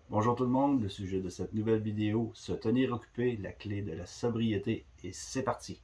Bonjour tout le monde, le sujet de cette nouvelle vidéo, se tenir occupé, la clé de la sobriété, et c'est parti!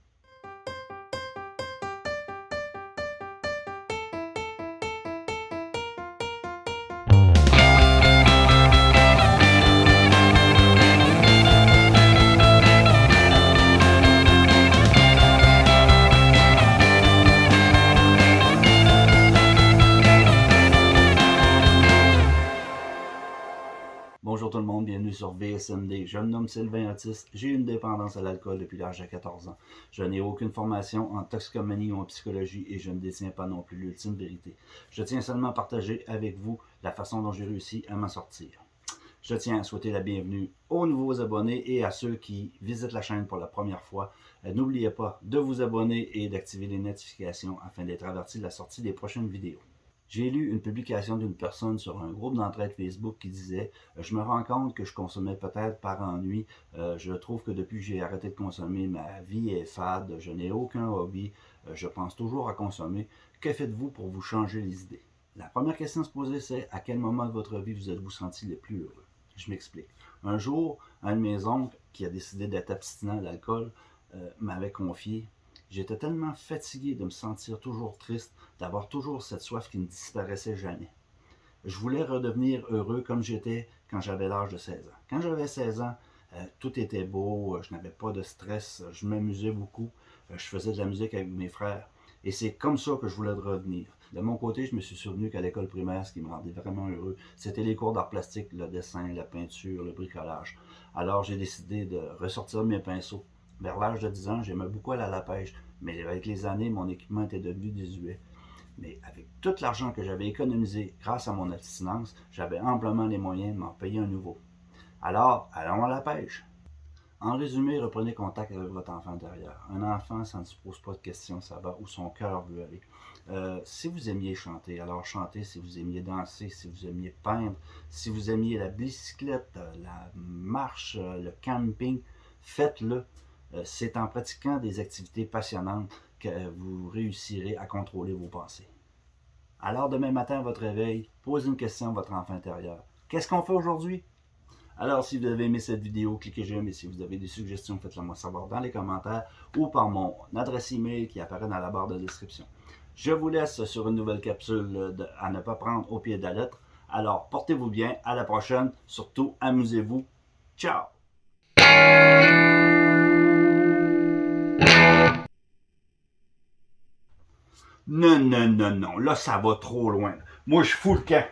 Bonjour tout le monde, bienvenue sur VSMD. Je me nomme Sylvain Otis, j'ai une dépendance à l'alcool depuis l'âge de 14 ans. Je n'ai aucune formation en toxicomanie ou en psychologie et je ne détiens pas non plus l'ultime vérité. Je tiens seulement à partager avec vous la façon dont j'ai réussi à m'en sortir. Je tiens à souhaiter la bienvenue aux nouveaux abonnés et à ceux qui visitent la chaîne pour la première fois. N'oubliez pas de vous abonner et d'activer les notifications afin d'être averti de la sortie des prochaines vidéos. J'ai lu une publication d'une personne sur un groupe d'entraide Facebook qui disait « Je me rends compte que je consommais peut-être par ennui. Je trouve que depuis que j'ai arrêté de consommer, ma vie est fade. Je n'ai aucun hobby. Je pense toujours à consommer. Que faites-vous pour vous changer les idées? » La première question à se poser, c'est à quel moment de votre vie vous êtes-vous senti le plus heureux? Je m'explique. Un jour, un de mes oncles qui a décidé d'être abstinent de l'alcool m'avait confié: j'étais tellement fatigué de me sentir toujours triste, d'avoir toujours cette soif qui ne disparaissait jamais. Je voulais redevenir heureux comme j'étais quand j'avais l'âge de 16 ans. Quand j'avais 16 ans, tout était beau, je n'avais pas de stress, je m'amusais beaucoup, je faisais de la musique avec mes frères. Et c'est comme ça que je voulais revenir. De mon côté, je me suis souvenu qu'à l'école primaire, ce qui me rendait vraiment heureux, c'était les cours d'art plastique, le dessin, la peinture, le bricolage. Alors j'ai décidé de ressortir mes pinceaux. Vers l'âge de 10 ans, j'aimais beaucoup aller à la pêche, mais avec les années, mon équipement était devenu désuet. Mais avec tout l'argent que j'avais économisé grâce à mon abstinence, j'avais amplement les moyens de m'en payer un nouveau. Alors, allons à la pêche. En résumé, reprenez contact avec votre enfant intérieur. Un enfant, ça ne se pose pas de questions, ça va où son cœur veut aller. Si vous aimiez chanter, alors chantez. Si vous aimiez danser, si vous aimiez peindre, si vous aimiez la bicyclette, la marche, le camping, faites-le. C'est en pratiquant des activités passionnantes que vous réussirez à contrôler vos pensées. Alors demain matin à votre réveil, posez une question à votre enfant intérieur. Qu'est-ce qu'on fait aujourd'hui? Alors si vous avez aimé cette vidéo, cliquez j'aime et si vous avez des suggestions, faites-le moi savoir dans les commentaires ou par mon adresse email qui apparaît dans la barre de description. Je vous laisse sur une nouvelle capsule à ne pas prendre au pied de la lettre. Alors portez-vous bien, à la prochaine, surtout amusez-vous. Ciao! Non, non, non, non, là ça va trop loin. Moi je fous le camp.